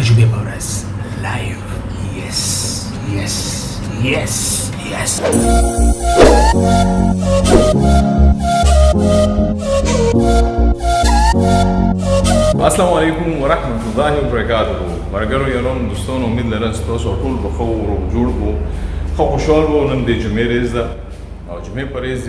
جمعې په ورځ لایو. یس یس یس یس. السلام علیکم ورحمۃ اللہ وبرکاتہ. مرګرو یارانو دوستانو امید لرم چې تاسو ټول په ښه روغ جوړ وو ښه خوشحال وو. نن د جمعې ورځ ده او جمعې په ورځ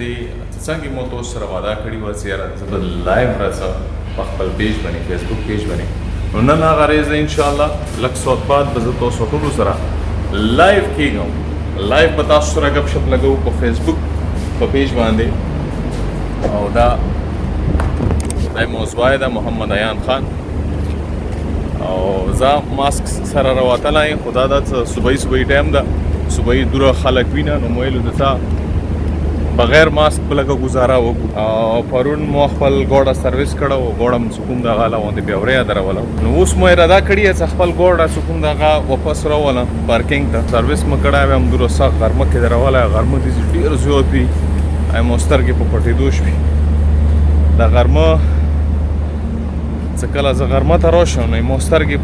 څنګه مو تاسو سره وعده کړې وه چې یاره زه به لایو راځم په خپل پیج باندې فیسبوک پیج باندې. نو نن هغه ورځ ده انشاءالله لږ ساعت بعد به زه تاسو ټولو سره لایو کېږم. لایو به تاسو سره ګپ شپ لګوو په فیسبوک په پیج باندې. او دا موضوع ده محمد عیان خان او زه ماسک سره راوتلی یم. خو دا ده صبحي ټایم ده صبحي دوره خلک وینه نو مو ویلو د تا بغیر ماسک به لږه ګزاره وکړو. او پرون مو خپل ګوډه سروس کړی و ګوډه م سکون دغه هغوندې بیا ورې دروله نو اوس مو اراده کړې چې خپل ګوډه سکون دغه واپس راولم پارکینګ ته. سروس مو کړی ویم دوره سخت غرمه کې درولی غرمه داسې ډېر زیات وي مو سترګې په پټېدو شوي. د غرمه څه کله زه غرمه ته راشم نو مو سترګې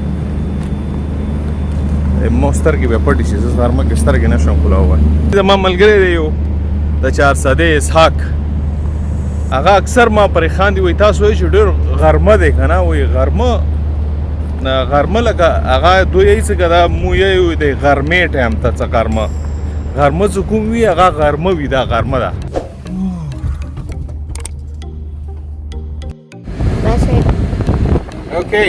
بیا پټې شي. زه غرمه کې سترګې نه شم خلاولی. زما ملګری دی یو د چارسده اسحاق هغه اکثر ما پریخان دي وایي تاسو وایي چې ډېر غرمه دی که نه وایي غرمه لکه هغه دوی یې څه که دا مو یې د غرمې ټایم ته څه غرمه چې کوم وي هغه غرمه وي دا غرمه ده. اوکې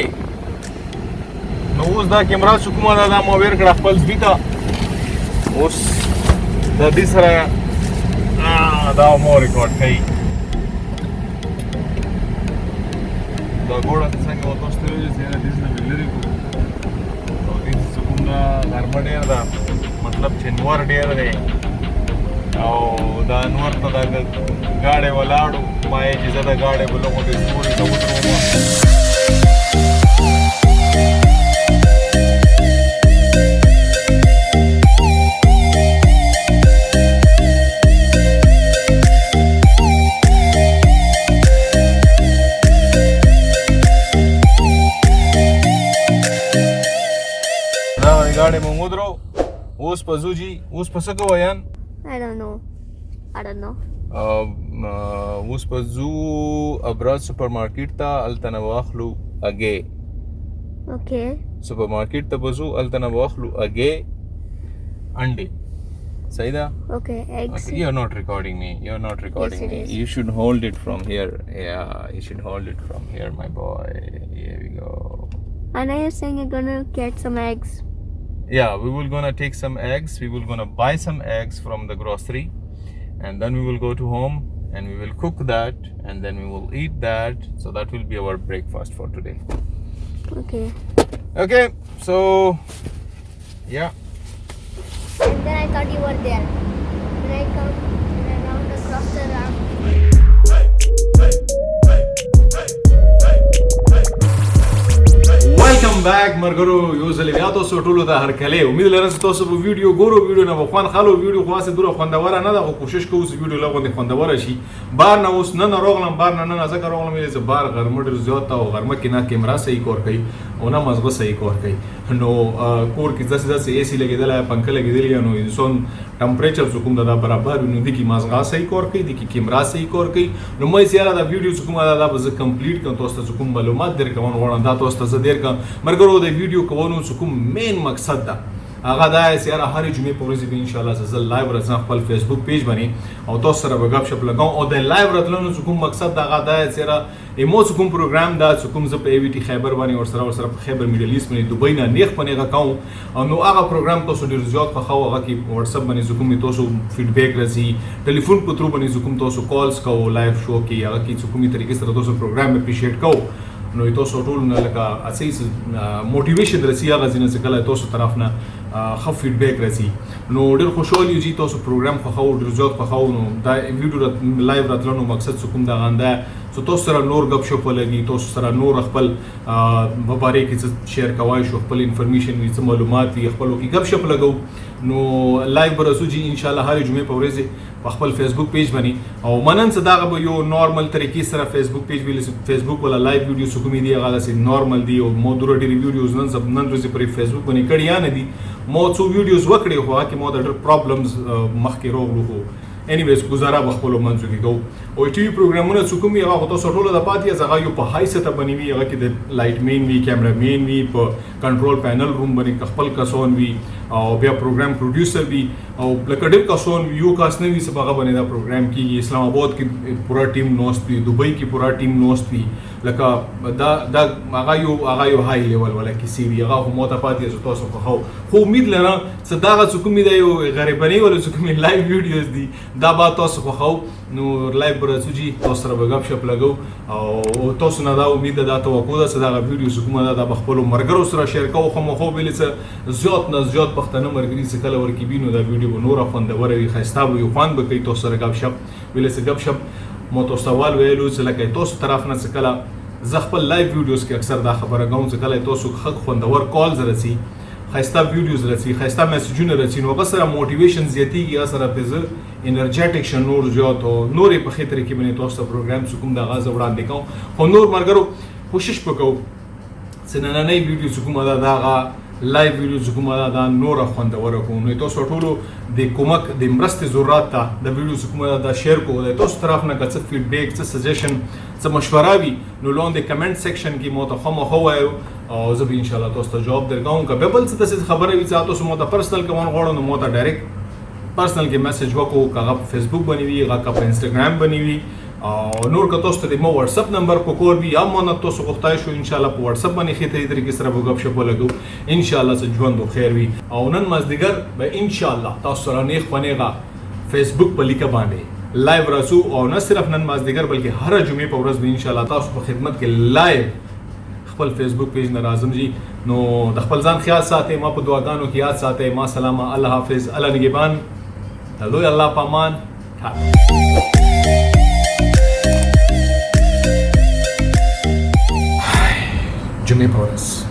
نو اوس دا کیمرا چې کومه ده دا مو ویر کړه خپل زوی ته. اوس د دې سره دا مو ریکارډ کوي. دا ګوډه څنګه مو تاسو ته ویلي چې دې نه مې لرې کړو او دې چې کوم دا غرمه ډېر ده مطلب چې نور ډېر دی او دا نور ته دا ګاډی ولاړو ما یې چې زه د ګاډی بله غوندې سوري ته ودروم. ګاډی مو ودرو اوس په ځو جي. اوس په څه کوو یان I don't know. اوس په ځو ابراج سپر مارکیټ ته هلته نه به واخلو اګې. Okay. سپر مارکیټ ته به ځو هلته نه به واخلو اګې انډې. صحیح ده؟ Okay, eggs. You're not recording me. Yes, it is. You should hold it from here. Yeah, you should hold it from here, my boy. Here we go. And now you're saying you're gonna get some eggs. Yeah, we will gonna take some eggs. We will gonna buy some eggs from the grocery, and then we will go to home and we will cook that, and then we will eat that. So that will be our breakfast for today. Okay. Okay, so yeah. And then I thought you were there. When I come and I round across the round. ویلکم بیک مرګرو یو ځل بیا تاسو ټولو ته هرکلی. امید لرم چې تاسو به ویډیو ګورو ویډیو نه به خوند خالو. ویډیو خو هسې دوره خوندوره نه ده خو کوشش کوو چې ویډیو لا غوندې خوندوره شي. بار نه اوس نن راغلم بار نه ځکه راغلم چې بار غرمه ډېر زیات ده او غرمه کې نه کیمرا صحیح کار کوي او نه مزغه صحیح کار کوي. نو کور کې داسې اے سی لګېدلی پنکه لګېدلې نو انسان ټمپریچر چې کوم ده دا برابر وي نو دې کې مزغه صحیح کار کوي دې کې کیمرا صحیح کار کوي. نو مې چې یاره دا ویډیو چې کومه ده دا به زه کمپلیټ کړم تاسو ته چې کوم معلومات درکوم غواړم دا تاسو ته زه درکړم. مرګرو د ویډیو کولو چې کوم مین مقصد ده هغه دا چې یاره هرې جمعې په ورځ به انشاءالله زه لایو راځم خپل فیسبوک پیج باندې او تاسو سره به ګپ شپ لګوم. او د لایو راتلو چې کوم مقصد ده هغه دا چې یاره ایمو چې کوم پروګرام ده چې کوم زه په ای وي ټي خیبر باندې ورسره په خیبر میډل ایسټ باندې دوبۍ نه نیغ په نیغه کوم نو هغه پروګرام تاسو ډېر زیات خوښوو. هغه کې وټساپ باندې چې کوم تاسو فیډبیک راځي ټلیفون په ترو باندې چې کوم تاسو کالز کوو لایو شو کې هغه کې چې کومې طریقې سره تاسو پروګرام اپریشیټ کوو نو تاسو ټول نه لکه اسی موټیویشن رسی هغه ځینې څه کله تاسو طرف نه ښه فیډبیک راځي نو ډېر خوشحال یو چې تاسو پروګرام خوښوو ډېر زیات خوښوو. نو دا ویډیو لایو راتلو نو مقصد څه کوم دغه ده سو تاسو سره نور غب شپ ولګي تاسو سره نور خپل مبارک کې شیر کوای شو خپل انفارمیشن وي معلومات وي خپل کې غب شپ لګو نو لایو برسو جی ان شاء الله هر جمعه په ورځ په خپل فیسبوک پیج باندې او منن صداغه به یو نارمل طریقې سره فیسبوک پیج ویل فیسبوک ولا لایو ویډیو سو کومې دی هغه سي نارمل دی او مو دغه ډېری ویډیوز نن ورځې پر فیسبوک باندې کړي یا نه دي مو څو ویډیوز وکړي خو هغه مو د پرابلمز مخکې راغلو خو انیویز گزاره بخپلو منځو کې کو او ټي وي پروګرامونه څه کوم هغه تاسو ټول د پاتې هغه یو په هاي سطح باندې وي هغه کې د لایټ مین وي کیمرا مین وي په کنټرول پینل روم باندې خپل کسون وي او بیا پروګرام پروډوسر وي او لکه ډېر کسون وي یو کس نه وي چې هغه باندې دا پروګرام کیږي اسلام آباد کې پورا ټیم نوست وي دوبۍ کې پورا ټیم نوست وي لکه دا هغه یو هاي لیول ولا کې سی وي هغه مو ته پاتې تاسو خو امید لرم چې دا څه کوم دی یو غریبانی ولا څه کوم لایو ویډیوز دي دا با تاسو خو نو لایو برسو جی تاسو سره غب شپ لګو او تاسو نه دا امید ده توقع ده چې دا ویډیو کومه دا بخپل مرګرو سره شیر کوو خو مخو بل څه زیات نه زیات پښتنه مرګري چې کله ورکی بینو دا ویډیو نور خوندور وي خسته وي خوان به کوي تاسو سره غب شپ ویل څه غب شپ مو تاسو سوال ویلو چې لکه تاسو طرف نه څه کله ز خپل لایو ویډیوز کې اکثر دا خبره کوم چې کله تاسو خق خوندور کالز رسي خسته ویډیوز رسي خسته میسجونه رسي نو غسر موټیویشن زیاتیږي سره پزه انرجیټک شن نور زیات او نورې په خطر کې باندې تاسو پروګرام کوم د غاز وړاندې کوم خو نور مرګرو کوشش وکاو چې نن نه ویډیو کوم دا لایو ویډیو کومه دا نور خوندور کوم نو تاسو ټول د کومک د مرستې ضرورت ته د ویډیو کومه دا شیر کوو د تاسو طرف نه څه فیډبیک څه سجیشن څه مشوره وي نو لاندې کمنټ سیکشن کې مو ته خو وایو او زه به ان شاء الله تاسو ته جواب درکوم که به بل څه د خبره وي تاسو مو ته پرسنل کوم غواړئ نو مو ته ډایرکټ پرسنل کې میسج وکړو که په فیسبوک باندې وي که په انستګرام باندې وي او نور که تاسو ته مو واتس اپ نمبر په کور وي یا مو نه تاسو غوښتای شو ان شاء الله په واتس اپ باندې خېته طریقې سره وګپ شپ ولګو ان شاء الله چې ژوند خیر وي او نن مازدیګر به ان شاء الله تاسو سره نیخ پنهغه فیسبوک په لیکه باندې لایو راسو او نه صرف نن مازدیګر بلکې هر جمعه په ورځ به ان شاء الله تاسو په خدمت کې لایو خپل فیسبوک پیج نه راځم جی نو د خپل ځان خیال ساتئ ما په دعاګانو کې یاد ساتئ ما سلام الله حافظ الله نگهبان لوی الله پامان جمعه په ورځ